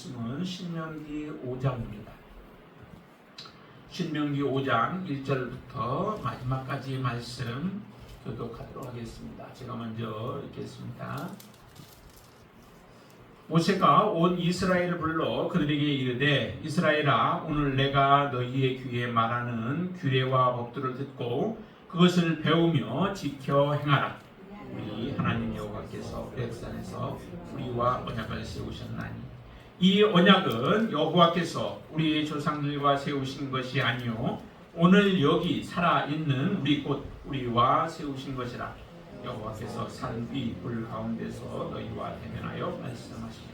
말씀은 신명기 5장입니다. 신명기 5장 1절부터 마지막까지 말씀 교독하도록 하겠습니다. 제가 먼저 읽겠습니다. 모세가 온 이스라엘을 불러 그들에게 이르되 이스라엘아, 오늘 내가 너희의 귀에 말하는 규례와 법도를 듣고 그것을 배우며 지켜 행하라. 우리 하나님 여호와께서 백산에서 우리와 언약을 세우셨나니 이 언약은 여호와께서 우리 조상들과 세우신 것이 아니요 오늘 여기 살아있는 우리 곧 우리와 세우신 것이라. 여호와께서 산 위 불 가운데서 너희와 대면하여 말씀하시니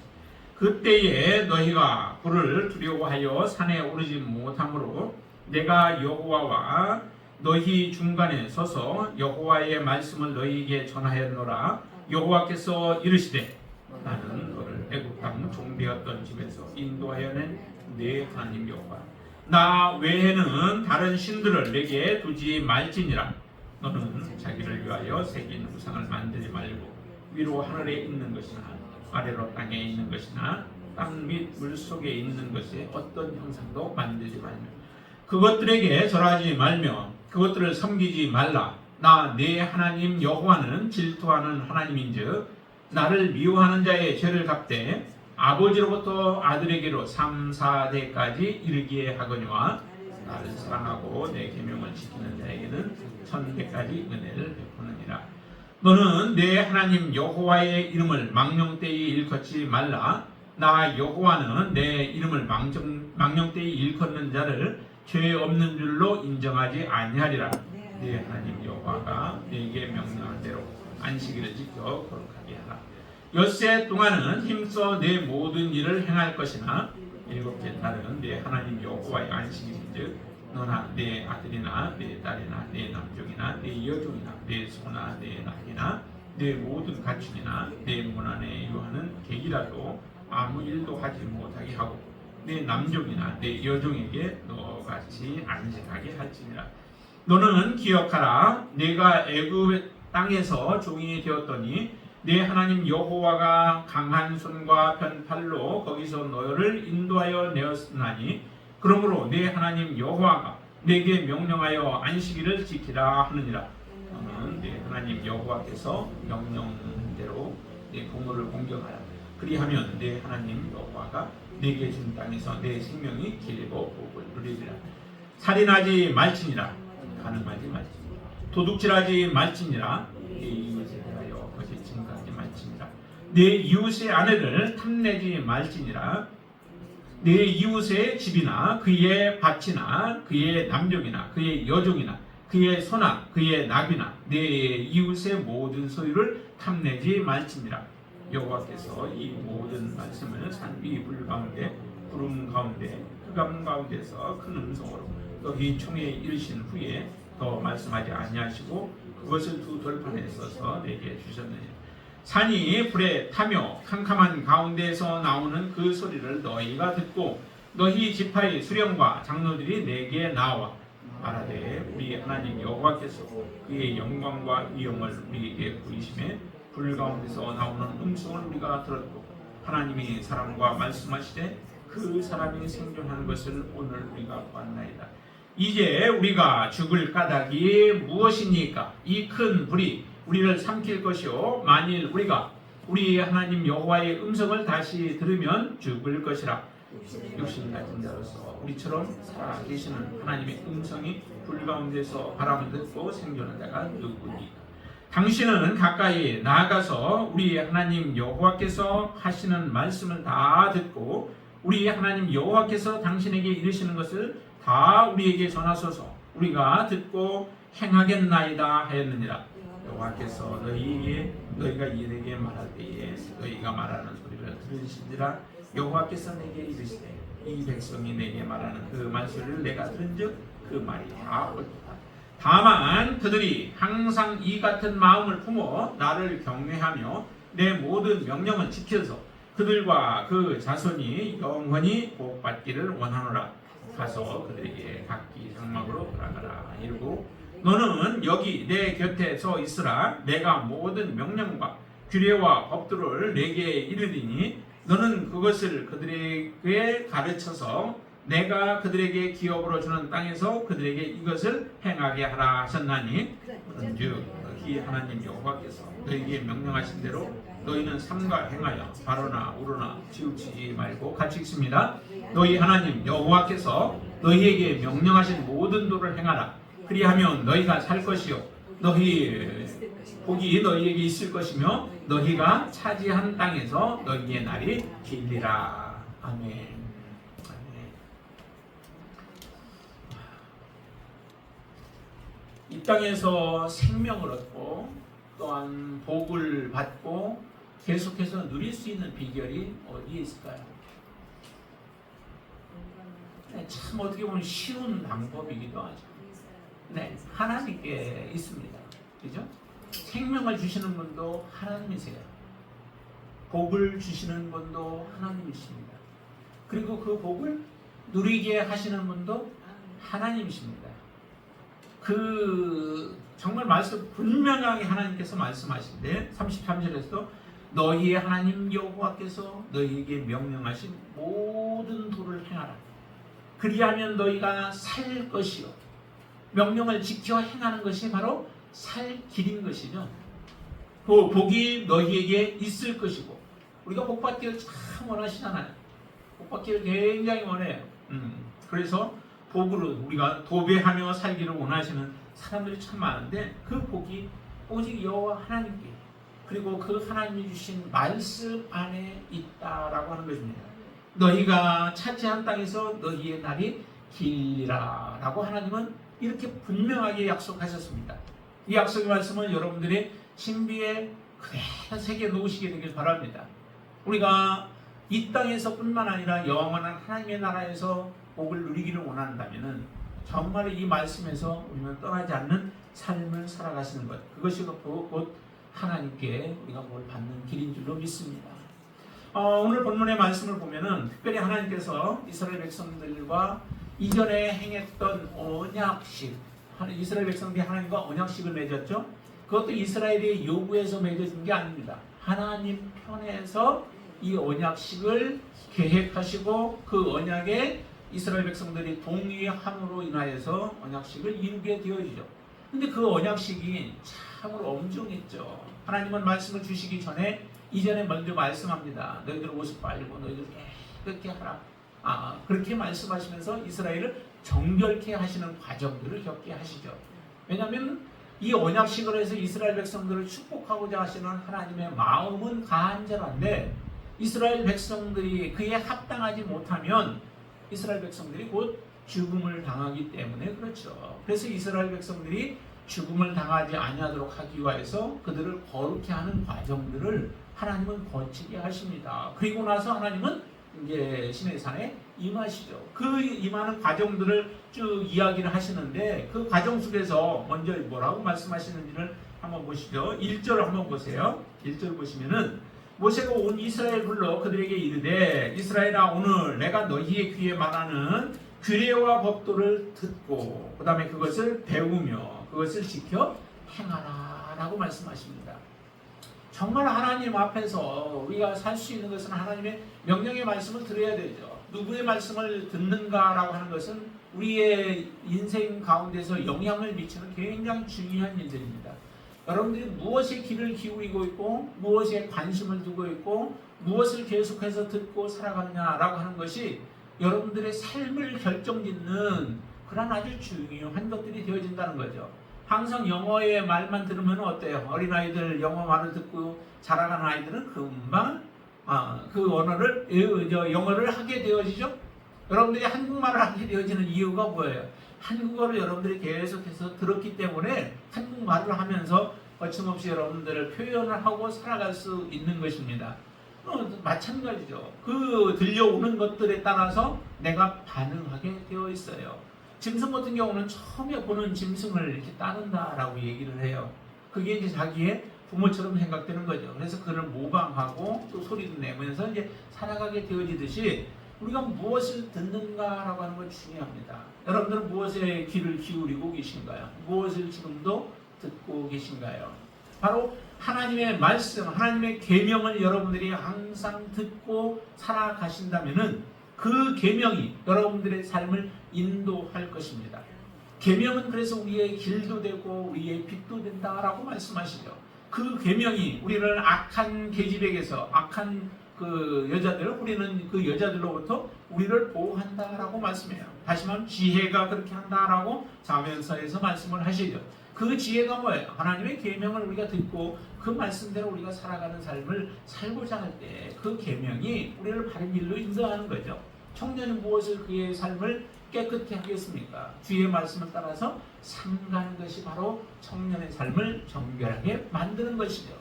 그때에 너희가 불을 두려워하여 산에 오르지 못하므로 내가 여호와와 너희 중간에 서서 여호와의 말씀을 너희에게 전하였노라. 여호와께서 이르시되 나는 너를 애굽 땅 종되었던 집에서 인도하여 낸 내 하나님 여호와 나 외에는 다른 신들을 내게 두지 말지니라. 너는 자기를 위하여 새긴 우상을 만들지 말고 위로 하늘에 있는 것이나 아래로 땅에 있는 것이나 땅 및 물속에 있는 것에 어떤 형상도 만들지 말며 그것들에게 절하지 말며 그것들을 섬기지 말라. 나 내 하나님 여호와는 질투하는 하나님인즉 나를 미워하는 자의 죄를 갚되 아버지로부터 아들에게로 3, 4대까지 이르게 하거니와 나를 사랑하고 내 계명을 지키는 자에게는 1000대까지 은혜를 베푸느니라. 너는 내 하나님 여호와의 이름을 망령되이 일컫지 말라. 나 여호와는 내 이름을 망령되이 일컫는 자를 죄 없는 줄로 인정하지 아니하리라. 내 하나님 여호와가 내게 명령한 대로 안식일을 지켜 거룩하게 하라. 엿새 동안은 힘써 내 모든 일을 행할 것이나 일곱째 달은 내 하나님 여호와의 안식일인즉 너나 내 아들이나 내 딸이나 내 남종이나 내 여종이나 내 소나 내 낙이나 내 모든 가축이나 내 문 안에 유하는 객이라도 아무 일도 하지 못하게 하고 내 남종이나 내 여종에게 너같이 안식하게 할지니라. 너는 기억하라. 내가 애굽 땅에서 종이 되었더니 내 하나님 여호와가 강한 손과 편팔로 거기서 너를 인도하여 내었으나니 그러므로 내 하나님 여호와가 내게 명령하여 안식일을 지키라 하느니라. 너는 내 하나님 여호와께서 명령한 대로 내 부모를 공경하라. 그리하면 내 하나님 여호와가 내게 준 땅에서 내 생명이 길고 복을 누리리라. 살인하지 말지니라. 간음하지 말지니라. 도둑질하지 말지니라. 내 이웃에 대하여 거짓 증거하지 말지니라. 내 이웃의 아내를 탐내지 말지니라. 내 이웃의 집이나 그의 밭이나 그의 남종이나 그의 여종이나 그의 소나 그의 낙이나 내 이웃의 모든 소유를 탐내지 말지니라. 여호와께서 이 모든 말씀을 산 위 불 가운데 구름 가운데 흑암 가운데서 큰 음성으로 너희 총에 이르신 후에 더 말씀하지 아니하시고 그것을 두 돌판에 써서 내게 주셨느니라. 산이 불에 타며 캄캄한 가운데에서 나오는 그 소리를 너희가 듣고 너희 지파의 수령과 장로들이 내게 나와 말하되 우리 하나님 여호와께서 그의 영광과 위엄을 우리에게 보이심에 불 가운데서 나오는 음성을 우리가 들었고 하나님이 사람과 말씀하시되 그 사람이 생존하는 것을 오늘 우리가 보았나이다. 이제 우리가 죽을 까닭이 무엇이니까? 이 큰 불이 우리를 삼킬 것이요 만일 우리가 우리 하나님 여호와의 음성을 다시 들으면 죽을 것이라. 육신 같은 자로서 우리처럼 살아계시는 하나님의 음성이 불 가운데서 바람을 듣고 생존한 자가 누구니까? 당신은 가까이 나아가서 우리 하나님 여호와께서 하시는 말씀을 다 듣고 우리 하나님 여호와께서 당신에게 이르시는 것을 다 우리에게 전하소서. 우리가 듣고 행하겠나이다 하였느니라. 여호와께서 너희가 이에게 말할 때에 너희가 말하는 소리를 들으시니라. 여호와께서 내게 이르시되 이 백성이 내게 말하는 그 말소리를 내가 들은즉 그 말이 다 옳다. 다만 그들이 항상 이 같은 마음을 품어 나를 경외하며 내 모든 명령을 지켜서 그들과 그 자손이 영원히 복받기를 원하노라. 가서 그들에게 각기 장막으로 돌아가라. 이르고 너는 여기 내 곁에 서 있으라. 내가 모든 명령과 규례와 법도를 내게 이르리니 너는 그것을 그들에게 가르쳐서 내가 그들에게 기업으로 주는 땅에서 그들에게 이것을 행하게 하라 하셨나니 그런즉 너희 하나님 여호와께서 너희에게 명령하신 대로 너희는 삼가 행하여 바로나 우로나 치우치지 말고 같이 읽습니다. 너희 하나님 여호와께서 너희에게 명령하신 모든 도를 행하라. 그리하면 너희가 살 것이요 너희 복이 너희에게 있을 것이며 너희가 차지한 땅에서 너희의 날이 길리라. 아멘. 이 땅에서 생명을 얻고 또한 복을 받고 계속해서 누릴 수 있는 비결이 어디에 있을까요? 참 어떻게 보면 쉬운 방법이기도 하죠. 네, 하나님께 있습니다. 그죠? 생명을 주시는 분도 하나님이세요. 복을 주시는 분도 하나님이십니다. 그리고 그 복을 누리게 하시는 분도 하나님이십니다. 정말 말씀 분명하게 하나님께서 말씀하신데 33절에서도 너희의 하나님 여호와께서 너희에게 명령하신 모든 도를 행하라. 그리하면 너희가 살 것이요. 명령을 지켜 행하는 것이 바로 살 길인 것이죠. 그 복이 너희에게 있을 것이고 우리가 복 받기를 참 원하시잖아요. 복 받기를 굉장히 원해요. 그래서 복으로 우리가 도배하며 살기를 원하시는 사람들이 참 많은데 그 복이 오직 여호와 하나님께 그리고 그 하나님이 주신 말씀 안에 있다라고 하는 것입니다. 너희가 차지한 땅에서 너희의 날이 길리라 라고 하나님은 이렇게 분명하게 약속하셨습니다. 이 약속의 말씀을 여러분들의 신비에 그대로 새겨 놓으시게 되길 바랍니다. 우리가 이 땅에서 뿐만 아니라 영원한 하나님의 나라에서 복을 누리기를 원한다면 정말 이 말씀에서 우리는 떠나지 않는 삶을 살아가시는 것, 그것이 곧 하나님께 우리가 뭘 받는 길인 줄로 믿습니다. 오늘 본문의 말씀을 보면은 특별히 하나님께서 이스라엘 백성들과 이전에 행했던 언약식, 이스라엘 백성들이 하나님과 언약식을 맺었죠. 그것도 이스라엘의 요구에서 맺어진 게 아닙니다. 하나님 편에서 이 언약식을 계획하시고 그 언약에 이스라엘 백성들이 동의함으로 인하여서 언약식을 이루게 되어지죠. 근데 그 언약식이 참으로 엄중했죠. 하나님은 말씀을 주시기 전에 이전에 먼저 말씀합니다. 너희들 옷을 빨고 너희들 깨끗게 하라. 그렇게 말씀하시면서 이스라엘을 정결케 하시는 과정들을 겪게 하시죠. 왜냐하면 이 언약식을 해서 이스라엘 백성들을 축복하고자 하시는 하나님의 마음은 간절한데 이스라엘 백성들이 그에 합당하지 못하면 이스라엘 백성들이 곧 죽음을 당하기 때문에 그렇죠. 그래서 이스라엘 백성들이 죽음을 당하지 아니하도록 하기 위해서 그들을 거룩해 하는 과정들을 하나님은 거치게 하십니다. 그리고 나서 하나님은 이제 시내산에 임하시죠. 그 임하는 과정들을 쭉 이야기를 하시는데 그 과정 속에서 먼저 뭐라고 말씀하시는지를 한번 보시죠. 1절을 한번 보세요. 1절 보시면은 모세가 온 이스라엘 불러 그들에게 이르되 이스라엘아 오늘 내가 너희의 귀에 말하는 규례와 법도를 듣고 그 다음에 그것을 배우며 그것을 지켜 행하라 라고 말씀하십니다. 정말 하나님 앞에서 우리가 살 수 있는 것은 하나님의 명령의 말씀을 들어야 되죠. 누구의 말씀을 듣는가라고 하는 것은 우리의 인생 가운데서 영향을 미치는 굉장히 중요한 일들입니다. 여러분들이 무엇에 귀를 기울이고 있고 무엇에 관심을 두고 있고 무엇을 계속해서 듣고 살아가느냐라고 하는 것이 여러분들의 삶을 결정짓는 그런 아주 중요한 것들이 되어진다는 거죠. 항상 영어의 말만 들으면 어때요? 어린아이들 영어 말을 듣고 자라가는 아이들은 금방 그 언어를 영어를 하게 되어지죠. 여러분들이 한국말을 하게 되어지는 이유가 뭐예요? 한국어를 여러분들이 계속해서 들었기 때문에 한국말을 하면서 거침없이 여러분들을 표현을 하고 살아갈 수 있는 것입니다. 마찬가지죠. 그 들려오는 것들에 따라서 내가 반응하게 되어 있어요. 짐승 같은 경우는 처음에 보는 짐승을 이렇게 따른다라고 얘기를 해요. 그게 이제 자기의 부모처럼 생각되는 거죠. 그래서 그를 모방하고 또 소리도 내면서 이제 살아가게 되어지듯이 우리가 무엇을 듣는가라고 하는 건 중요합니다. 여러분들은 무엇에 귀를 기울이고 계신가요? 무엇을 지금도 듣고 계신가요? 바로 하나님의 말씀, 하나님의 계명을 여러분들이 항상 듣고 살아가신다면은 그 계명이 여러분들의 삶을 인도할 것입니다. 계명은 그래서 우리의 길도 되고 우리의 빛도 된다라고 말씀하시죠. 그 계명이 우리를 악한 계집에게서, 악한 그 여자들, 우리는 그 여자들로부터 우리를 보호한다라고 말씀해요. 다시 말하면 지혜가 그렇게 한다라고 사무엘서에서 말씀을 하시죠. 그 지혜가 뭐예요? 하나님의 계명을 우리가 듣고 그 말씀대로 우리가 살아가는 삶을 살고자 할 때 그 계명이 우리를 바른 길로 인도하는 거죠. 청년이 무엇을 그의 삶을 깨끗게 하겠습니까? 주의 말씀을 따라서 삼가는 것이 바로 청년의 삶을 정결하게 만드는 것이죠.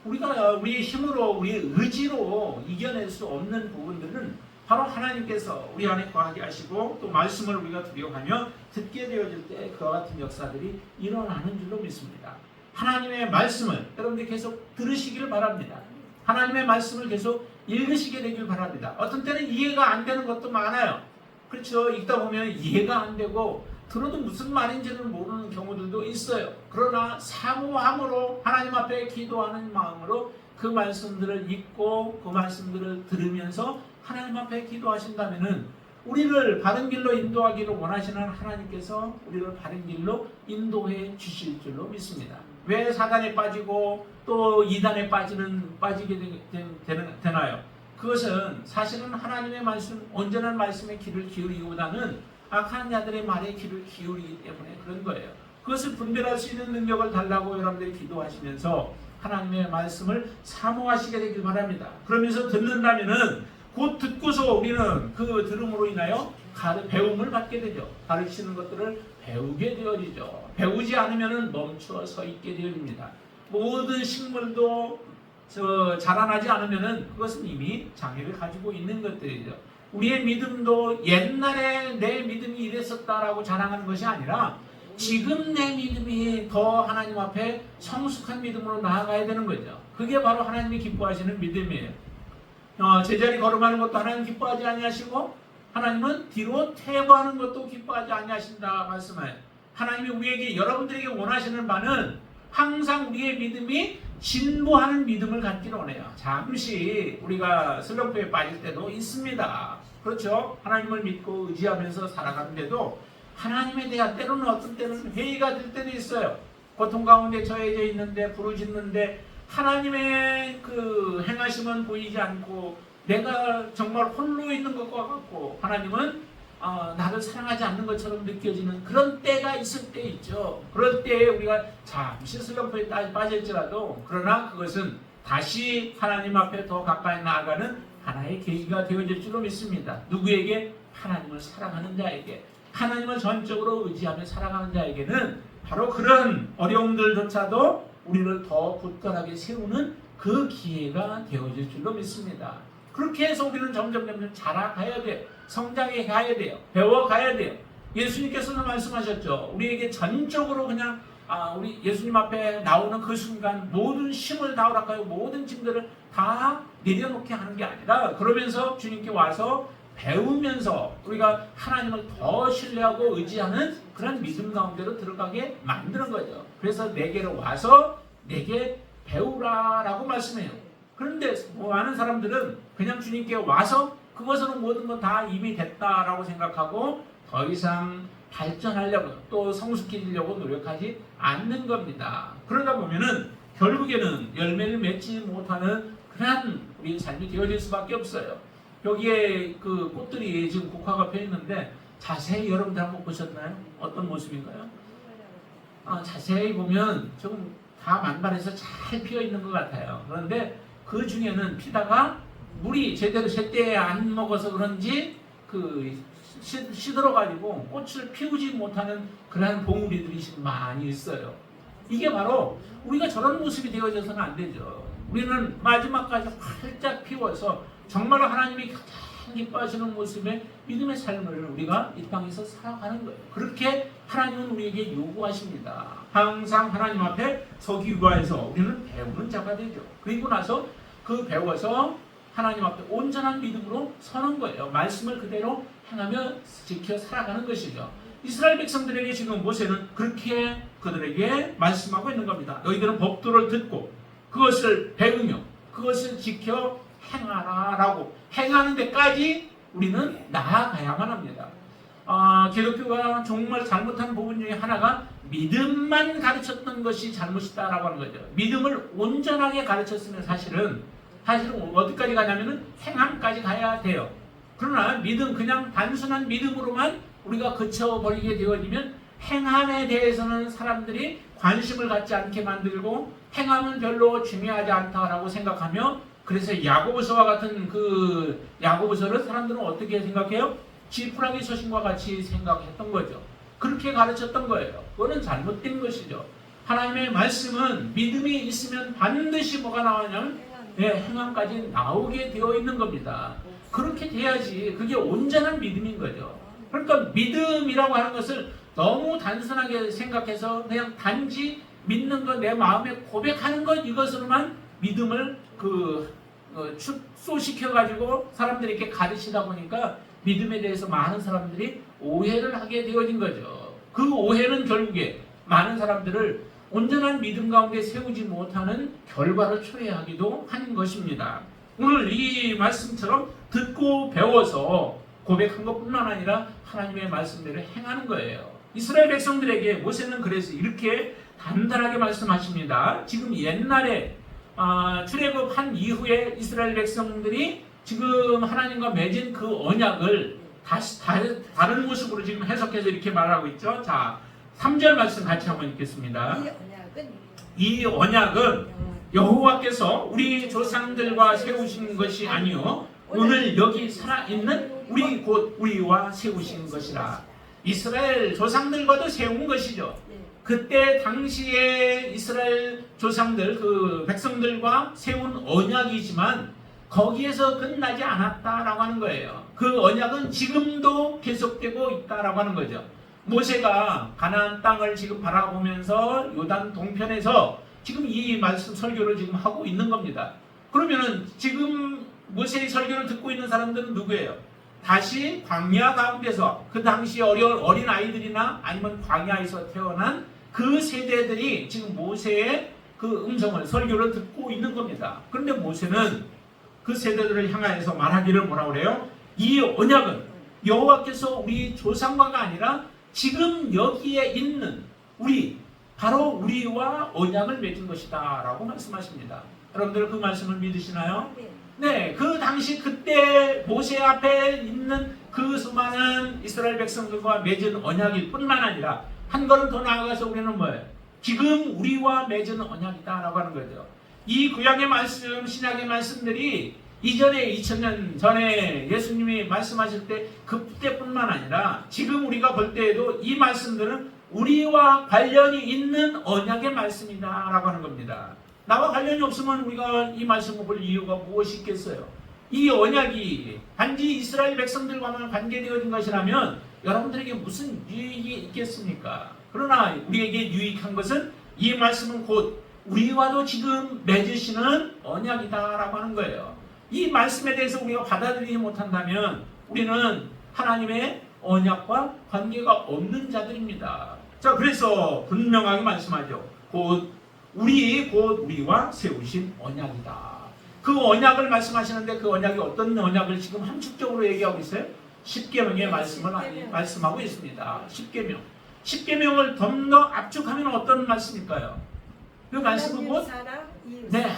우리가 우리의 힘으로, 우리의 의지로 이겨낼 수 없는 부분들은 바로 하나님께서 우리 안에 거하게 하시고 또 말씀을 우리가 두려워하며 듣게 되어질 때 그와 같은 역사들이 일어나는 줄로 믿습니다. 하나님의 말씀을 여러분들이 계속 들으시길 바랍니다. 하나님의 말씀을 계속 읽으시게 되길 바랍니다. 어떤 때는 이해가 안 되는 것도 많아요. 그렇죠. 읽다 보면 이해가 안 되고 들어도 무슨 말인지는 모르는 경우들도 있어요. 그러나 사모함으로 하나님 앞에 기도하는 마음으로 그 말씀들을 읽고 그 말씀들을 들으면서 하나님 앞에 기도하신다면은 우리를 바른 길로 인도하기를 원하시는 하나님께서 우리를 바른 길로 인도해 주실 줄로 믿습니다. 왜 사단에 빠지고 또 이단에 빠지게 되나요? 그것은 사실은 하나님의 말씀, 온전한 말씀의 귀를 기울이기보다는 악한 자들의 말에 귀를 기울이기 때문에 그런 거예요. 그것을 분별할 수 있는 능력을 달라고 여러분들이 기도하시면서 하나님의 말씀을 사모하시게 되길 바랍니다. 그러면서 듣는다면은 곧 듣고서 우리는 그 들음으로 인하여 배움을 받게 되죠. 가르치는 것들을 배우게 되어지죠. 배우지 않으면 멈추어 서 있게 되어집니다. 모든 식물도 자라나지 않으면 그것은 이미 장애를 가지고 있는 것들이죠. 우리의 믿음도 옛날에 내 믿음이 이랬었다라고 자랑하는 것이 아니라 지금 내 믿음이 더 하나님 앞에 성숙한 믿음으로 나아가야 되는 거죠. 그게 바로 하나님이 기뻐하시는 믿음이에요. 제자리 걸음하는 것도 하나님 기뻐하지 아니하시고 하나님은 뒤로 퇴보하는 것도 기뻐하지 아니하신다 말씀해요. 하나님이 우리에게, 여러분들에게 원하시는 바는 항상 우리의 믿음이 진보하는 믿음을 갖기를 원해요. 잠시 우리가 슬럼프에 빠질 때도 있습니다. 그렇죠? 하나님을 믿고 의지하면서 살아가는데도 하나님에 대한 때로는 어떤 때는 회의가 될 때도 있어요. 고통 가운데 처해져 있는데 부르짖는데 하나님의 그 행하심은 보이지 않고 내가 정말 홀로 있는 것과 같고 하나님은 나를 사랑하지 않는 것처럼 느껴지는 그런 때가 있을 때 있죠. 그럴 때 우리가 잠시 슬럼프에 빠질지라도 그러나 그것은 다시 하나님 앞에 더 가까이 나아가는 하나의 계기가 되어질 줄로 믿습니다. 누구에게? 하나님을 사랑하는 자에게, 하나님을 전적으로 의지하며 살아가는 자에게는 바로 그런 어려움들조차도 우리를 더 굳건하게 세우는 그 기회가 되어질 줄로 믿습니다. 그렇게 해서 우리는 점점 자라가야 돼요. 성장해 가야 돼요. 배워가야 돼요. 예수님께서는 말씀하셨죠. 우리에게 전적으로 그냥 우리 예수님 앞에 나오는 그 순간 모든 힘을 다 허락하고 모든 짐들을 다 내려놓게 하는 게 아니라 그러면서 주님께 와서 배우면서 우리가 하나님을 더 신뢰하고 의지하는 그런 믿음 가운데로 들어가게 만드는 거죠. 그래서 내게로 와서 내게 배우라라고 말씀해요. 그런데 많은 사람들은 그냥 주님께 와서 그것으로 모든 건 다 이미 됐다라고 생각하고 더 이상 발전하려고 또 성숙해지려고 노력하지 않는 겁니다. 그러다 보면은 결국에는 열매를 맺지 못하는 그런 우리 삶이 되어질 수밖에 없어요. 여기에 그 꽃들이 지금 국화가 펴 있는데 자세히 여러분들 한번 보셨나요? 어떤 모습인가요? 자세히 보면 좀 다 만발해서 잘 피어 있는 것 같아요. 그런데 그 중에는 피다가 물이 제대로 제때 안 먹어서 그런지 시들어가지고 꽃을 피우지 못하는 그러한 봉우리들이 많이 있어요. 이게 바로 우리가 저런 모습이 되어져서는 안 되죠. 우리는 마지막까지 활짝 피워서 정말로 하나님이 가장 기뻐하시는 모습의 믿음의 삶을 우리가 이 땅에서 살아가는 거예요. 그렇게 하나님은 우리에게 요구하십니다. 항상 하나님 앞에 서기 위하여서 우리는 배우는 자가 되죠. 그리고 나서 그 배워서 하나님 앞에 온전한 믿음으로 서는 거예요. 말씀을 그대로 행하며 지켜 살아가는 것이죠. 이스라엘 백성들에게 지금 모세는 그렇게 그들에게 말씀하고 있는 겁니다. 너희들은 법도를 듣고 그것을 배우며 그것을 지켜 행하라 라고 행하는 데까지 우리는 나아가야만 합니다. 기독교가 정말 잘못한 부분 중에 하나가 믿음만 가르쳤던 것이 잘못이다라고 하는 거죠. 믿음을 온전하게 가르쳤으면 사실은 어디까지 가냐면은 행함까지 가야 돼요. 그러나 믿음, 그냥 단순한 믿음으로만 우리가 그쳐버리게 되어지면 행함에 대해서는 사람들이 관심을 갖지 않게 만들고 행함은 별로 중요하지 않다라고 생각하며, 그래서 야고보서와 같은 그 야고보서를 사람들은 어떻게 생각해요? 지푸라기 서신과 같이 생각했던 거죠. 그렇게 가르쳤던 거예요. 그거는 잘못된 것이죠. 하나님의 말씀은 믿음이 있으면 반드시 뭐가 나오냐면 행함까지 나오게 되어 있는 겁니다. 그렇게 돼야지 그게 온전한 믿음인 거죠. 그러니까 믿음이라고 하는 것을 너무 단순하게 생각해서 그냥 단지 믿는 것, 내 마음에 고백하는 것, 이것으로만 믿음을 축소시켜가지고 사람들에게 가르치다 보니까 믿음에 대해서 많은 사람들이 오해를 하게 되어진 거죠. 그 오해는 결국에 많은 사람들을 온전한 믿음 가운데 세우지 못하는 결과를 초래하기도 하는 것입니다. 오늘 이 말씀처럼 듣고 배워서 고백한 것뿐만 아니라 하나님의 말씀대로 행하는 거예요. 이스라엘 백성들에게 모세는 그래서 이렇게 단단하게 말씀하십니다. 지금 옛날에 출애굽한 이후에 이스라엘 백성들이 지금 하나님과 맺은 그 언약을 다시 다른 모습으로 지금 해석해서 이렇게 말하고 있죠. 자, 3절 말씀 같이 한번 읽겠습니다. 이 언약은 여호와께서 우리 조상들과 세우신 것이 아니요 오늘 여기 살아있는 우리 곧 우리와 세우신 것이라. 이스라엘 조상들과도 세운 것이죠. 그때 당시에 이스라엘 조상들, 그 백성들과 세운 언약이지만 거기에서 끝나지 않았다라고 하는 거예요. 그 언약은 지금도 계속되고 있다라고 하는 거죠. 모세가 가나안 땅을 지금 바라보면서 요단 동편에서 지금 이 말씀 설교를 지금 하고 있는 겁니다. 그러면은 지금 모세의 설교를 듣고 있는 사람들은 누구예요? 다시 광야 가운데서 그 당시 어린 아이들이나 아니면 광야에서 태어난 그 세대들이 지금 모세의 그 음성을, 설교를 듣고 있는 겁니다. 그런데 모세는 그 세대들을 향하여서 말하기를 뭐라고 그래요? 이 언약은 여호와께서 우리 조상과가 아니라 지금 여기에 있는 바로 우리와 언약을 맺은 것이다 라고 말씀하십니다. 여러분들 그 말씀을 믿으시나요? 네, 그 당시 그때 모세 앞에 있는 그 수많은 이스라엘 백성들과 맺은 언약일 뿐만 아니라 한 걸음 더 나아가서 우리는 뭐예요? 지금 우리와 맺은 언약이다 라고 하는 거죠. 이 구약의 말씀, 신약의 말씀들이 이전에 2000년 전에 예수님이 말씀하실 때 그때뿐만 아니라 지금 우리가 볼 때에도 이 말씀들은 우리와 관련이 있는 언약의 말씀이다 라고 하는 겁니다. 나와 관련이 없으면 우리가 이 말씀을 볼 이유가 무엇이 있겠어요? 이 언약이 단지 이스라엘 백성들과만 관계되어진 것이라면 여러분들에게 무슨 유익이 있겠습니까? 그러나 우리에게 유익한 것은 이 말씀은 곧 우리와도 지금 맺으시는 언약이다 라고 하는 거예요. 이 말씀에 대해서 우리가 받아들이지 못한다면 우리는 하나님의 언약과 관계가 없는 자들입니다. 자, 그래서 분명하게 말씀하죠. 곧 우리와 세우신 언약이다. 그 언약을 말씀하시는데 그 언약이 어떤 언약을 지금 함축적으로 얘기하고 있어요? 십계명의 말씀을 말씀하고 있습니다. 십계명을 좀 더 압축하면 어떤 말씀일까요? 그 말씀은 곧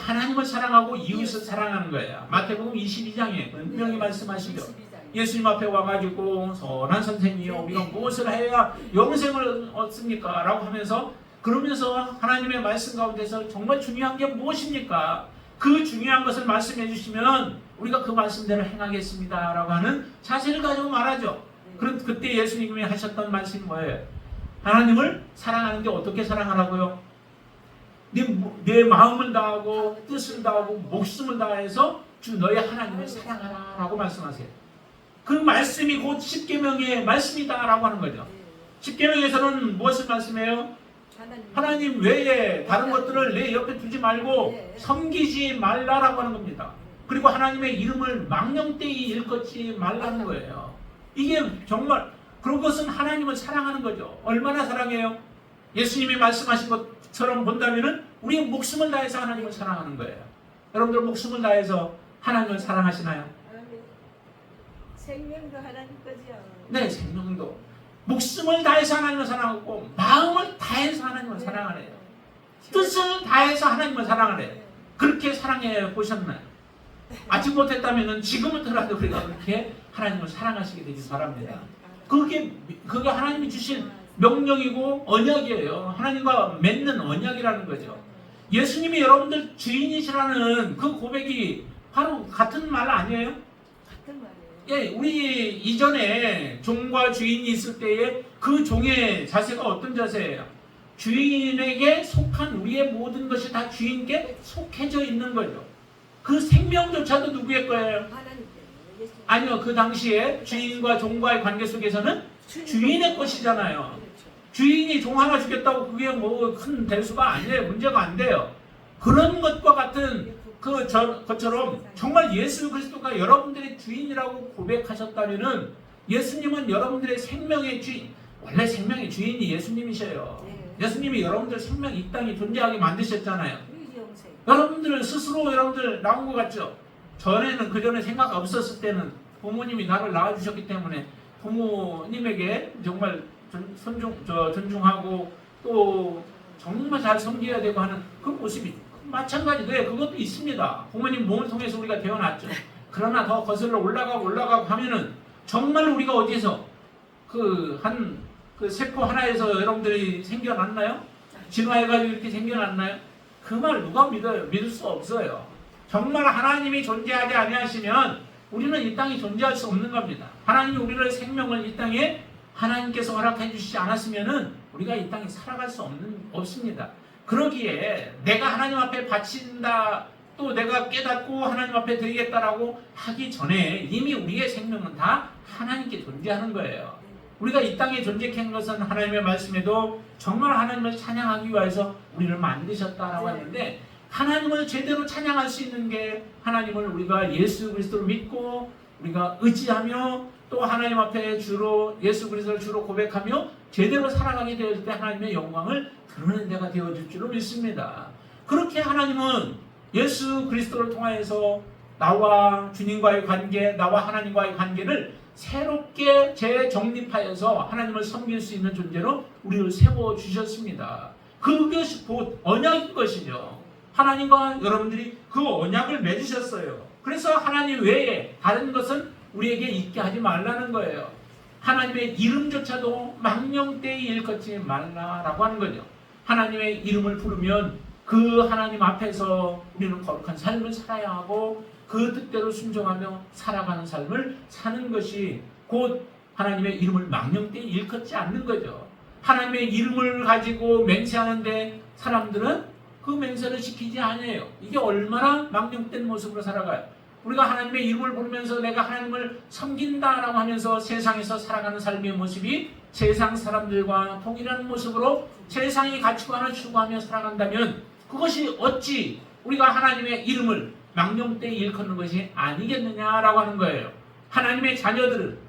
하나님을 사랑하고 이웃을 사랑하는 거예요. 마태복음 22장에 분명히 말씀하시죠. 예수님 앞에 와가지고 선한 선생이요 우리가 무엇을 해야 영생을 얻습니까? 라고 하면서 그러면서 하나님의 말씀 가운데서 정말 중요한 게 무엇입니까? 그 중요한 것을 말씀해 주시면 우리가 그 말씀대로 행하겠습니다 라고 하는 자세를 가지고 말하죠. 그때 예수님이 하셨던 말씀이 뭐예요? 하나님을 사랑하는데 어떻게 사랑하라고요? 내 마음을 다하고 뜻을 다하고 목숨을 다해서 주 너의 하나님을 사랑하라 라고 말씀하세요. 그 말씀이 곧 십계명의 말씀이다 라고 하는 거죠. 십계명에서는 무엇을 말씀해요? 하나님 외에 다른 것들을 내 옆에 두지 말고 섬기지 말라라고 하는 겁니다. 그리고 하나님의 이름을 망령되이 일컫지 말라는 거예요. 이게 정말 그런 것은 하나님을 사랑하는 거죠. 얼마나 사랑해요? 예수님이 말씀하신 것처럼 본다면은 우리 목숨을 다해서 하나님을 사랑하는 거예요. 여러분들 목숨을 다해서 하나님을 사랑하시나요? 생명도 하나님 거죠. 네, 생명도. 목숨을 다해서 하나님을 사랑하고 마음을 다해서 하나님을 사랑하래요. 뜻을 다해서 하나님을 사랑하래요. 그렇게 사랑해 보셨나요? 아직 못했다면 지금부터라도 우리가 그렇게 하나님을 사랑하시게 되길 바랍니다. 그게 하나님이 주신 명령이고 언약이에요. 하나님과 맺는 언약이라는 거죠. 예수님이 여러분들 주인이시라는 그 고백이 바로 같은 말 아니에요? 같은 말이에요. 예, 우리 이전에 종과 주인이 있을 때에 그 종의 자세가 어떤 자세예요? 주인에게 속한 우리의 모든 것이 다 주인께 속해져 있는 거죠. 그 생명조차도 누구의 거예요? 하나님 때문에. 아니요, 그 당시에 주인과 종과의 관계 속에서는 주인의 것이잖아요. 그렇죠. 주인이 종 하나 주겠다고 그게 뭐 큰 대수가 아니에요. 문제가 안 돼요. 그런 것과 같은 것처럼 정말 예수 그리스도가 여러분들의 주인이라고 고백하셨다면은 예수님은 여러분들의 생명의 주인, 원래 생명의 주인이 예수님이셔요. 예수님이 여러분들 생명 이 땅에 존재하게 만드셨잖아요. 여러분들 스스로 여러분들 나온 것 같죠? 전에는 그 전에 생각 없었을 때는 부모님이 나를 낳아주셨기 때문에 부모님에게 정말 존중하고 또 정말 잘 섬겨야 되고 하는 그 모습이 마찬가지. 네, 그것도 있습니다. 부모님 몸을 통해서 우리가 태어났죠. 그러나 더 거슬러 올라가고 하면은 정말 우리가 어디에서 그 세포 하나에서 여러분들이 생겨났나요? 진화해가지고 이렇게 생겨났나요? 그 말 누가 믿어요? 믿을 수 없어요. 정말 하나님이 존재하지 아니하시면 우리는 이 땅에 존재할 수 없는 겁니다. 하나님이 우리를 생명을 이 땅에 하나님께서 허락해 주시지 않았으면은 우리가 이 땅에 살아갈 수 없습니다. 그러기에 내가 하나님 앞에 바친다, 또 내가 깨닫고 하나님 앞에 드리겠다라고 하기 전에 이미 우리의 생명은 다 하나님께 존재하는 거예요. 우리가 이 땅에 존재케 한 것은 하나님의 말씀에도 정말 하나님을 찬양하기 위해서 우리를 만드셨다라고 하는데, 하나님을 제대로 찬양할 수 있는 게 하나님을 우리가 예수 그리스도를 믿고 우리가 의지하며 또 하나님 앞에 주로 예수 그리스도를 주로 고백하며 제대로 살아가게 되었을 때 하나님의 영광을 드러내는 데가 되어질 줄로 믿습니다. 그렇게 하나님은 예수 그리스도를 통하여서 나와 주님과의 관계, 나와 하나님과의 관계를 새롭게 재정립하여서 하나님을 섬길 수 있는 존재로 우리를 세워주셨습니다. 그것이 곧 언약인 것이죠. 하나님과 여러분들이 그 언약을 맺으셨어요. 그래서 하나님 외에 다른 것은 우리에게 있게 하지 말라는 거예요. 하나님의 이름조차도 망령되이 일컫지 말라라고 하는 거죠. 하나님의 이름을 부르면 그 하나님 앞에서 우리는 거룩한 삶을 살아야 하고 그 뜻대로 순종하며 살아가는 삶을 사는 것이 곧 하나님의 이름을 망령되이 일컫지 않는 거죠. 하나님의 이름을 가지고 맹세하는데 사람들은 그 맹세를 지키지 않아요. 이게 얼마나 망령된 모습으로 살아가요. 우리가 하나님의 이름을 부르면서 내가 하나님을 섬긴다라고 하면서 세상에서 살아가는 삶의 모습이 세상 사람들과 동일한 모습으로 세상의 가치관을 추구하며 살아간다면 그것이 어찌 우리가 하나님의 이름을 망령되이 일컫는 것이 아니겠느냐라고 하는 거예요. 하나님의 자녀들은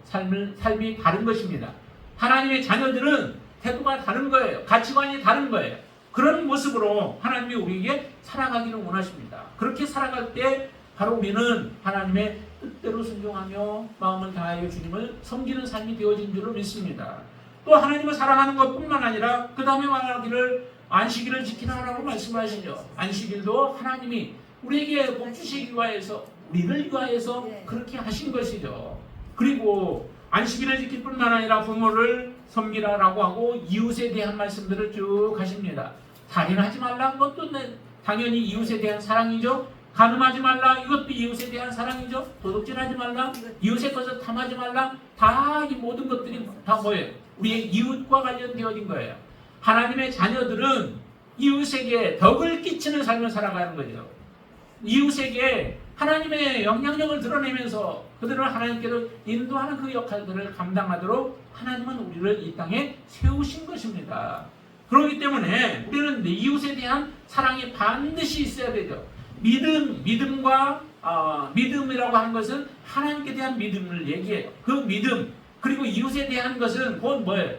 삶이 다른 것입니다. 하나님의 자녀들은 태도가 다른 거예요. 가치관이 다른 거예요. 그런 모습으로 하나님이 우리에게 살아가기를 원하십니다. 그렇게 살아갈 때 바로 우리는 하나님의 뜻대로 순종하며 마음을 다하여 주님을 섬기는 삶이 되어진 줄로 믿습니다. 또 하나님을 사랑하는 것뿐만 아니라 그 다음에 말하기를 안식일을 지키라라고 말씀하시죠. 안식일도 하나님이 우리에게 복 주시기 위하여서 우리를 위하여서 그렇게 하신 것이죠. 그리고 안식일을 지킬 뿐만 아니라 부모를 섬기라라고 하고 이웃에 대한 말씀들을 쭉 하십니다. 살인하지 말라는 것도 당연히 이웃에 대한 사랑이죠. 간음하지 말라, 이것도 이웃에 대한 사랑이죠. 도둑질하지 말라, 이웃의 것을 탐하지 말라. 다 이 모든 것들이 다 뭐예요? 우리의 이웃과 관련되어진 거예요. 하나님의 자녀들은 이웃에게 덕을 끼치는 삶을 살아가는 거죠. 이웃에게 하나님의 영향력을 드러내면서 그들을 하나님께로 인도하는 그 역할들을 감당하도록 하나님은 우리를 이 땅에 세우신 것입니다. 그렇기 때문에 우리는 내 이웃에 대한 사랑이 반드시 있어야 되죠. 믿음과 믿음이라고 하는 것은 하나님께 대한 믿음을 얘기해요. 그 믿음 그리고 이웃에 대한 것은 곧 뭐예요?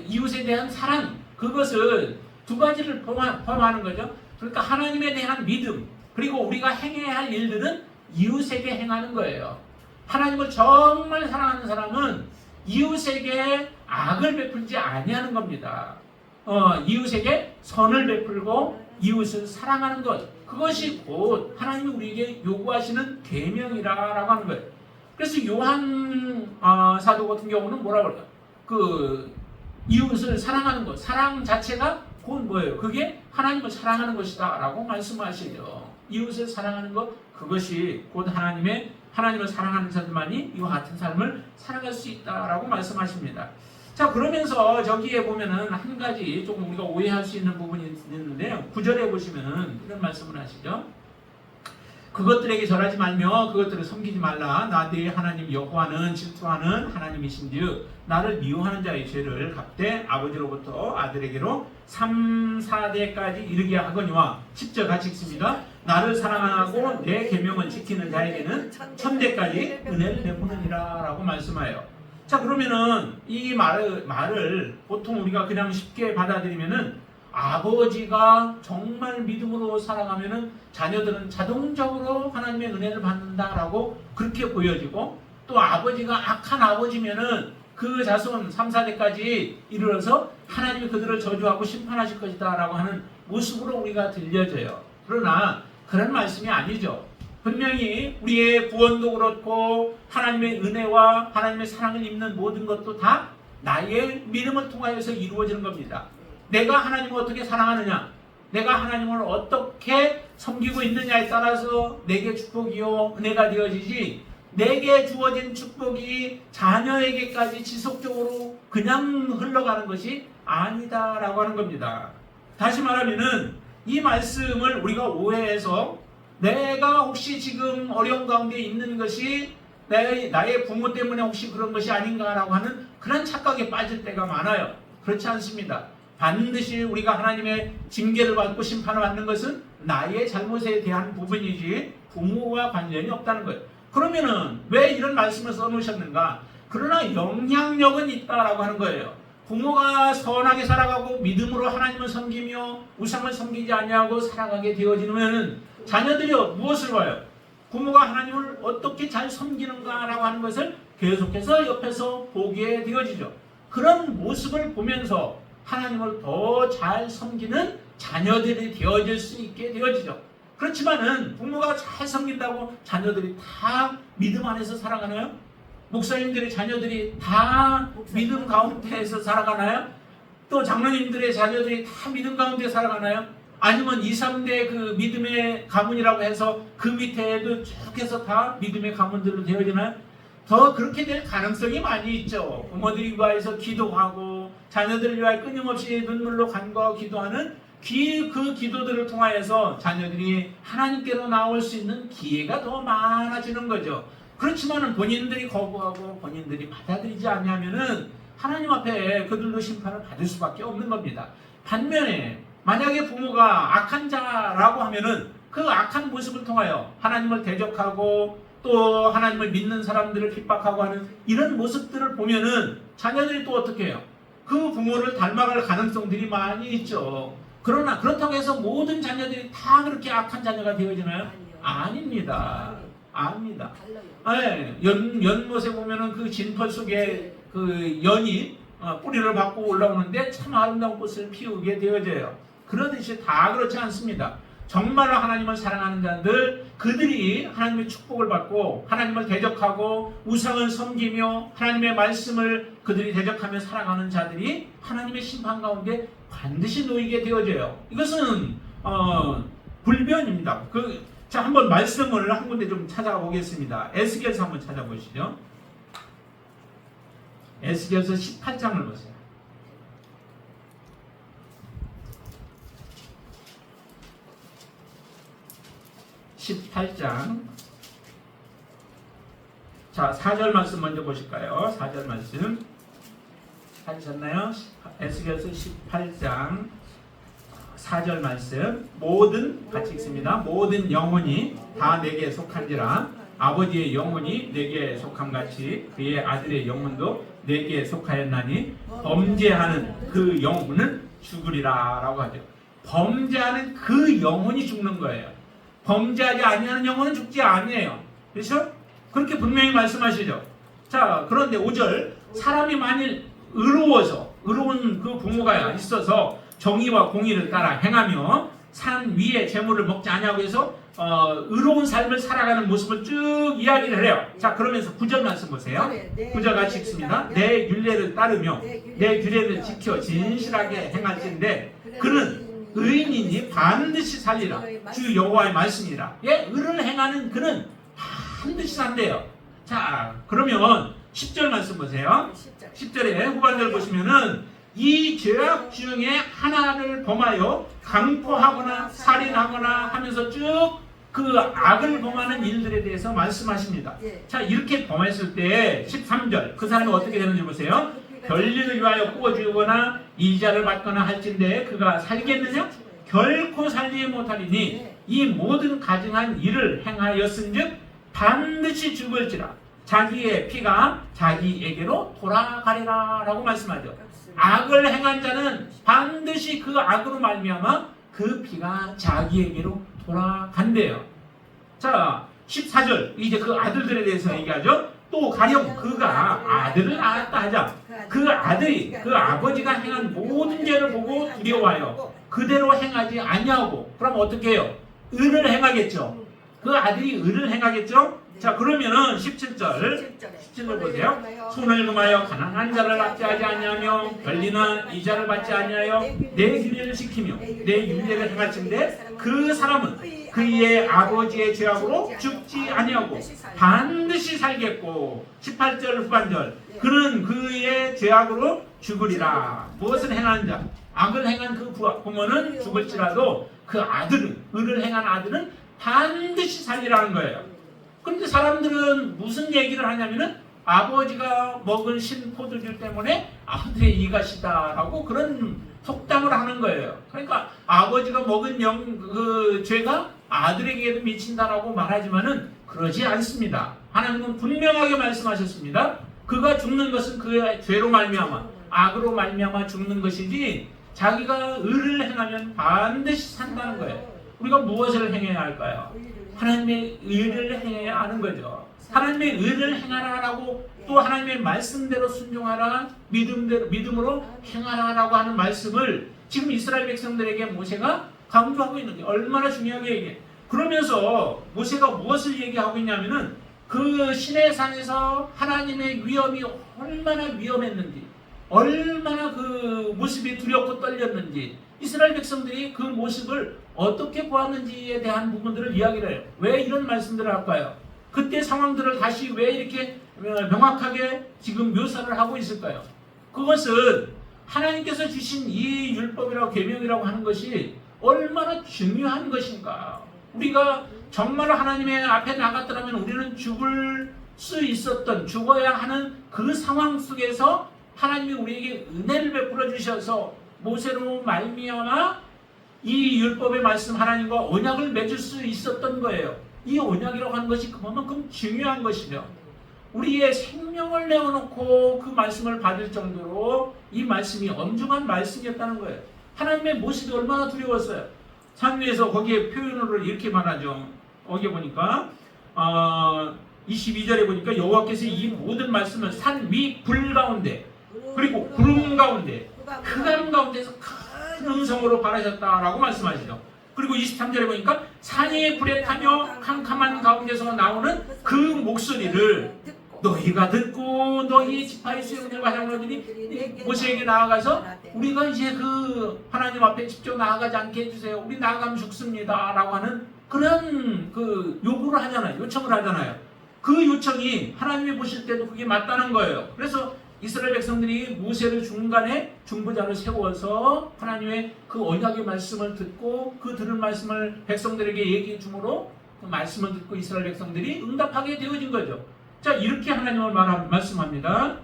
이웃에 대한 사랑 그것을 두 가지를 포함하는 거죠. 그러니까 하나님에 대한 믿음 그리고 우리가 행해야 할 일들은 이웃에게 행하는 거예요. 하나님을 정말 사랑하는 사람은 이웃에게 악을 베풀지 아니하는 겁니다. 이웃에게 선을 베풀고 이웃을 사랑하는 것 그것이 곧 하나님이 우리에게 요구하시는 계명이라고 하는 거예요. 그래서 요한 사도 같은 경우는 뭐라고 그럴까요? 그 이웃을 사랑하는 것 사랑 자체가 곧 뭐예요? 그게 하나님을 사랑하는 것이다 라고 말씀하시죠. 이웃을 사랑하는 것 그것이 곧 하나님을 사랑하는 자들만이 이와 같은 삶을 살아갈 수 있다라고 말씀하십니다. 자 그러면서 저기에 보면은 한 가지 조금 우리가 오해할 수 있는 부분이 있는데요. 9절에 보시면은 이런 말씀을 하시죠. 그것들에게 절하지 말며 그것들을 섬기지 말라. 나 네 하나님 여호와는 질투하는 하나님이신즉 나를 미워하는 자의 죄를 갚되 아버지로부터 아들에게로 3, 4대까지 이르게 하거니와 10절 같이 읽습니다. 나를 사랑하고 내 계명을 지키는 자에게는 1000대까지 은혜를 베푸느니라 라고 말씀하여. 자 그러면은 이 말을 보통 우리가 그냥 쉽게 받아들이면은 아버지가 정말 믿음으로 살아가면은 자녀들은 자동적으로 하나님의 은혜를 받는다라고 그렇게 보여지고 또 아버지가 악한 아버지면은 그 자손 3, 4대까지 이르러서 하나님이 그들을 저주하고 심판하실 것이다 라고 하는 모습으로 우리가 들려져요. 그러나 그런 말씀이 아니죠. 분명히 우리의 구원도 그렇고 하나님의 은혜와 하나님의 사랑을 입는 모든 것도 다 나의 믿음을 통하여서 이루어지는 겁니다. 내가 하나님을 어떻게 사랑하느냐 내가 하나님을 어떻게 섬기고 있느냐에 따라서 내게 축복이요 은혜가 되어지지 내게 주어진 축복이 자녀에게까지 지속적으로 그냥 흘러가는 것이 아니다라고 하는 겁니다. 다시 말하면은 이 말씀을 우리가 오해해서 내가 혹시 지금 어려운 가운데 있는 것이 나의 부모 때문에 혹시 그런 것이 아닌가라고 하는 그런 착각에 빠질 때가 많아요. 그렇지 않습니다. 반드시 우리가 하나님의 징계를 받고 심판을 받는 것은 나의 잘못에 대한 부분이지 부모와 관련이 없다는 거예요. 그러면은 왜 이런 말씀을 써놓으셨는가? 그러나 영향력은 있다라고 하는 거예요. 부모가 선하게 살아가고 믿음으로 하나님을 섬기며 우상을 섬기지 아니하고 살아가게 되어지면 자녀들이 무엇을 봐요? 부모가 하나님을 어떻게 잘 섬기는가라고 하는 것을 계속해서 옆에서 보게 되어지죠. 그런 모습을 보면서 하나님을 더 잘 섬기는 자녀들이 되어질 수 있게 되어지죠. 그렇지만은 부모가 잘 섬긴다고 자녀들이 다 믿음 안에서 살아가나요? 목사님들의 자녀들이 다 믿음 가운데에서 살아가나요? 또 장로님들의 자녀들이 다 믿음 가운데 살아가나요? 아니면 2, 3대 그 믿음의 가문이라고 해서 그 밑에도 쭉 해서 다 믿음의 가문들로 되어지나요? 더 그렇게 될 가능성이 많이 있죠. 부모들이 위하여서 기도하고 자녀들을 위하여 끊임없이 눈물로 간구하고 기도하는 그 기도들을 통하여서 자녀들이 하나님께로 나올 수 있는 기회가 더 많아지는 거죠. 그렇지만은 본인들이 거부하고 본인들이 받아들이지 않냐면은 하나님 앞에 그들도 심판을 받을 수밖에 없는 겁니다. 반면에 만약에 부모가 악한 자라고 하면은 그 악한 모습을 통하여 하나님을 대적하고 또 하나님을 믿는 사람들을 핍박하고 하는 이런 모습들을 보면은 자녀들이 또 어떻게 해요? 그 부모를 닮아갈 가능성들이 많이 있죠. 그러나 그렇다고 해서 모든 자녀들이 다 그렇게 악한 자녀가 되어지나요? 아닙니다. 아닙니다. 네, 연못에 보면은 그 진펄 속에 그 연이 뿌리를 받고 올라오는데 참 아름다운 꽃을 피우게 되어져요. 그러듯이 다 그렇지 않습니다. 정말로 하나님을 사랑하는 자들, 그들이 하나님의 축복을 받고 하나님을 대적하고 우상을 섬기며 하나님의 말씀을 그들이 대적하며 살아가는 자들이 하나님의 심판 가운데 반드시 놓이게 되어져요. 이것은 불변입니다. 자, 한번 말씀을 한 군데 좀 찾아보겠습니다. 에스겔서 한번 찾아보시죠. 에스겔서 18장을 보세요. 18장. 자, 4절 말씀 먼저 보실까요? 4절 말씀 찾으셨나요? 에스겔서 18장 14절 말씀 모든 같이 읽습니다. 모든 영혼이 다 내게 속한지라 아버지의 영혼이 내게 속함같이 그의 아들의 영혼도 내게 속하였나니 범죄하는 그 영혼은 죽으리라 라고 하죠. 범죄하는 그 영혼이 죽는 거예요. 범죄하지 아니하는 영혼은 죽지 아니에요. 그렇죠? 그렇게 분명히 말씀하시죠. 자, 그런데 5절 사람이 만일 의로운 그 부모가 있어서 정의와 공의를 따라 행하며 산 위에 재물을 먹지 아니하고 해서 의로운 삶을 살아가는 모습을 쭉 이야기를 해요. 자, 그러면서 9절 말씀 보세요. 9절 같이 읽습니다. 내 율례를 따르며 내 규례를 지켜 진실하게 행할진대 그는 의인이니 반드시 살리라. 주 여호와의 말씀이라. 예, 의를 행하는 그는 반드시 산대요. 자, 그러면 10절 말씀 보세요. 10절에 후반절 보시면은 이 죄악 중에 하나를 범하여 강포하거나 살인하거나 하면서 쭉 그 악을 범하는 일들에 대해서 말씀하십니다. 자, 이렇게 범했을 때 13절 그 사람이 어떻게 되는지 보세요. 별리를 위하여 구워주거나 이자를 받거나 할진대 그가 살겠느냐? 결코 살지 못하리니 이 모든 가증한 일을 행하였은즉 반드시 죽을지라 자기의 피가 자기에게로 돌아가리라 라고 말씀하죠. 악을 행한 자는 반드시 그 악으로 말미암아 그 피가 자기에게로 돌아간대요. 자, 14절 이제 그 아들들에 대해서 얘기하죠. 또 가령 그가 아들을 낳았다 하자 그 아들이 그 아버지가 행한 모든 죄를 보고 두려워하여 그대로 행하지 아니하고 그럼 어떻게 해요? 의를 행하겠죠. 그 아들이 의를 행하겠죠. 자, 그러면은 17절 보세요. 손을 금하여 가난한 자를 납치하지 아니하며 권리나 이자를 받지 아니하여 내 규례를 지키며 내 율례를 행할진대 그 사람은 그의 아버지의 죄악으로 죽지 아니하고 반드시 살겠고 18절 후반절 그는 그의 죄악으로 죽으리라. 무엇을 행하는 자? 악을 행한 그 부모는 죽을지라도 그 아들은 의를 행한 아들은 반드시 살리라는 거예요. 그런데 사람들은 무슨 얘기를 하냐면은 아버지가 먹은 신포도주 때문에 아들의 이가시다라고 그런 속담을 하는 거예요. 그러니까 아버지가 먹은 그 죄가 아들에게도 미친다라고 말하지만은 그러지 않습니다. 하나님은 분명하게 말씀하셨습니다. 그가 죽는 것은 그의 죄로 말미암아 악으로 말미암아 죽는 것이지 자기가 의를 행하면 반드시 산다는 거예요. 우리가 무엇을 행해야 할까요? 하나님의 의를 행해야 하는 거죠. 하나님의 의를 행하라라고 또 하나님의 말씀대로 순종하라 믿음으로 행하라라고 하는 말씀을 지금 이스라엘 백성들에게 모세가 강조하고 있는 게 얼마나 중요하게 얘기해. 그러면서 모세가 무엇을 얘기하고 있냐면은 그 시내산에서 하나님의 위험이 얼마나 위험했는지 얼마나 그 모습이 두렵고 떨렸는지 이스라엘 백성들이 그 모습을 어떻게 보았는지에 대한 부분들을 이야기를 해요. 왜 이런 말씀들을 할까요? 그때 상황들을 다시 왜 이렇게 명확하게 지금 묘사를 하고 있을까요? 그것은 하나님께서 주신 이 율법이라고 계명이라고 하는 것이 얼마나 중요한 것인가. 우리가 정말 하나님의 앞에 나갔더라면 우리는 죽을 수 있었던 죽어야 하는 그 상황 속에서 하나님이 우리에게 은혜를 베풀어 주셔서 모세로 말미암아 이 율법의 말씀 하나님과 언약을 맺을 수 있었던 거예요. 이 언약이라고 하는 것이 그만큼 중요한 것이죠. 우리의 생명을 내어놓고 그 말씀을 받을 정도로 이 말씀이 엄중한 말씀이었다는 거예요. 하나님의 모습이 얼마나 두려웠어요. 산 위에서 거기에 표현으로 이렇게 말하죠. 거기에 보니까 22절에 보니까 여호와께서 이 모든 말씀을 산 위 불 가운데 그리고 구름 가운데 흑암 가운데서 큰 음성으로 바라셨다라고 말씀하시죠. 그리고 23절에 보니까 산이 불에 타며 캄캄한 가운데서 나오는 그 목소리를 너희가 듣고 너희 지파의 수령들과 장로들이 모세에게 나아가서 우리가 이제 그 하나님 앞에 직접 나아가지 않게 해주세요. 우리 나아가면 죽습니다. 라고 하는 그런 그 요구를 하잖아요. 요청을 하잖아요. 그 요청이 하나님이 보실 때도 그게 맞다는 거예요. 그래서 이스라엘 백성들이 모세를 중간에 중보자를 세워서 하나님의 그 언약의 말씀을 듣고 그 들은 말씀을 백성들에게 얘기해 주므로 그 말씀을 듣고 이스라엘 백성들이 응답하게 되어진 거죠. 자, 이렇게 하나님을 말씀합니다.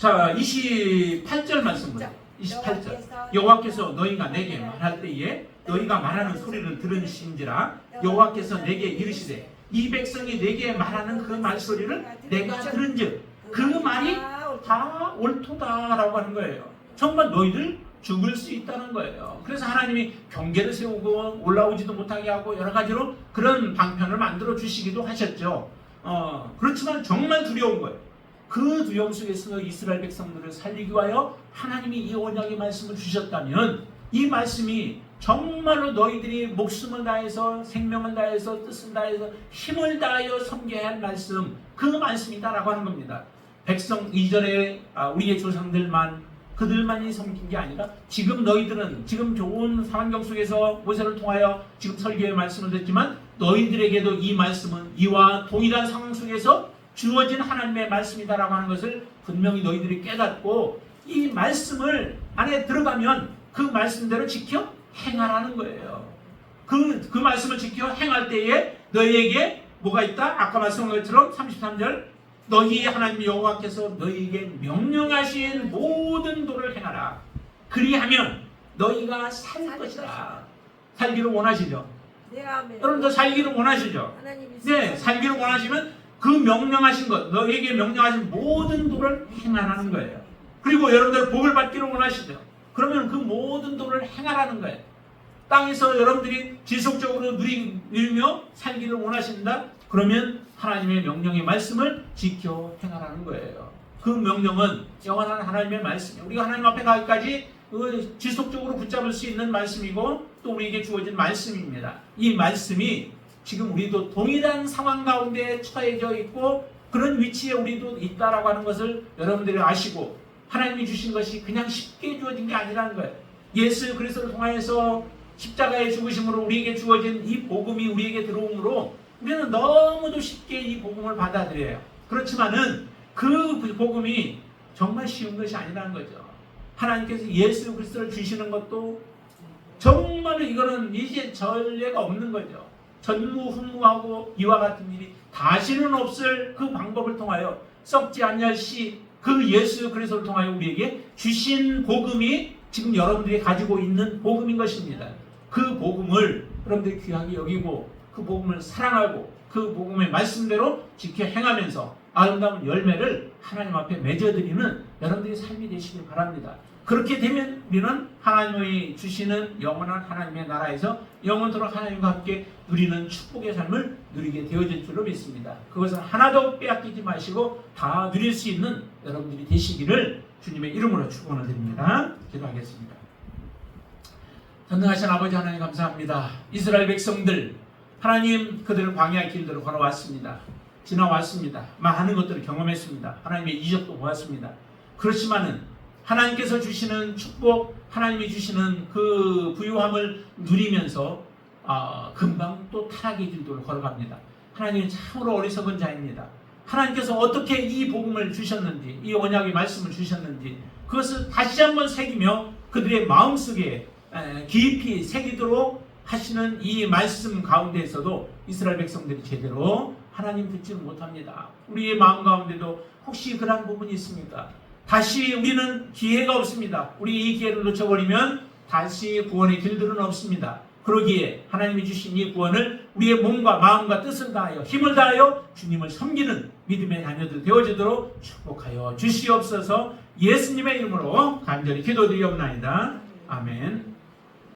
자, 28절 말씀 보세요. 28절. 여호와께서 너희가 내게 말할 때에 너희가 말하는 소리를 들으신지라 여호와께서 내게 이르시되 이 백성이 내게 말하는 그 말소리를 내가 들은즉 그 말이 다 옳도다라고 하는 거예요. 정말 너희들 죽을 수 있다는 거예요. 그래서 하나님이 경계를 세우고 올라오지도 못하게 하고 여러 가지로 그런 방편을 만들어 주시기도 하셨죠. 그렇지만 정말 두려운 거예요. 그 두려움 속에서 이스라엘 백성들을 살리기 위하여 하나님이 이 언약의 말씀을 주셨다면 이 말씀이 정말로 너희들이 목숨을 다해서 생명을 다해서 뜻을 다해서 힘을 다하여 섬겨야 할 말씀, 그 말씀이다라고 하는 겁니다. 백성 이전에 우리의 조상들만 그들만이 섬긴 게 아니라 지금 너희들은 지금 좋은 환경 속에서 모세를 통하여 지금 설교의 말씀을 듣지만 너희들에게도 이 말씀은 이와 동일한 상황 속에서 주어진 하나님의 말씀이다라고 하는 것을 분명히 너희들이 깨닫고 이 말씀을 안에 들어가면 그 말씀대로 지켜 행하라는 거예요. 그 말씀을 지켜 행할 때에 너희에게 뭐가 있다? 아까 말씀한 것처럼 33절 너희 하나님 여호와께서 너희에게 명령하신 모든 도를 행하라. 그리하면 너희가 살 것이다. 살기를 원하시죠? 네, 아멘. 여러분도 살기를 원하시죠? 네, 살기를 원하시면 그 명령하신 것, 너희에게 명령하신 모든 도를 행하라는 거예요. 그리고 여러분들 복을 받기를 원하시죠? 그러면 그 모든 도를 행하라는 거예요. 땅에서 여러분들이 지속적으로 누리며 살기를 원하신다? 그러면 하나님의 명령의 말씀을 지켜 행하라는 거예요. 그 명령은 영원한 하나님의 말씀이에요. 우리가 하나님 앞에 가기까지 지속적으로 붙잡을 수 있는 말씀이고 또 우리에게 주어진 말씀입니다. 이 말씀이 지금 우리도 동일한 상황 가운데 처해져 있고 그런 위치에 우리도 있다라고 하는 것을 여러분들이 아시고 하나님이 주신 것이 그냥 쉽게 주어진 게 아니라는 거예요. 예수 그리스도를 통하여서 십자가의 죽으심으로 우리에게 주어진 이 복음이 우리에게 들어오므로 우리는 너무도 쉽게 이 복음을 받아들여요. 그렇지만은 그 복음이 정말 쉬운 것이 아니라는 거죠. 하나님께서 예수 그리스도를 주시는 것도 정말 이거는 이제 전례가 없는 거죠. 전무후무하고 이와 같은 일이 다시는 없을 그 방법을 통하여 썩지 않을 시 그 예수 그리스도를 통하여 우리에게 주신 복음이 지금 여러분들이 가지고 있는 복음인 것입니다. 그 복음을 여러분들이 귀하게 여기고 그 복음을 사랑하고 그 복음의 말씀대로 지켜 행하면서 아름다운 열매를 하나님 앞에 맺어드리는 여러분들의 삶이 되시길 바랍니다. 그렇게 되면 우리는 하나님이 주시는 영원한 하나님의 나라에서 영원토록 하나님과 함께 누리는 축복의 삶을 누리게 되어질 줄로 믿습니다. 그것을 하나도 빼앗기지 마시고 다 누릴 수 있는 여러분들이 되시기를 주님의 이름으로 축원을 드립니다. 기도하겠습니다. 전능하신 아버지 하나님 감사합니다. 이스라엘 백성들 하나님 그들은 광야의 길들을 걸어왔습니다. 지나왔습니다. 많은 것들을 경험했습니다. 하나님의 이적도 보았습니다. 그렇지만은 하나님께서 주시는 축복, 하나님이 주시는 그 부유함을 누리면서 금방 또 타락의 길도를 걸어갑니다. 하나님은 참으로 어리석은 자입니다. 하나님께서 어떻게 이 복음을 주셨는지, 이 언약의 말씀을 주셨는지 그것을 다시 한번 새기며 그들의 마음속에 깊이 새기도록 하시는 이 말씀 가운데에서도 이스라엘 백성들이 제대로 하나님 듣지는 못합니다. 우리의 마음 가운데도 혹시 그런 부분이 있습니까? 다시 우리는 기회가 없습니다. 우리 이 기회를 놓쳐버리면 다시 구원의 길들은 없습니다. 그러기에 하나님이 주신 이 구원을 우리의 몸과 마음과 뜻을 다하여 힘을 다하여 주님을 섬기는 믿음의 자녀들 되어지도록 축복하여 주시옵소서. 예수님의 이름으로 간절히 기도드리옵나이다. 아멘.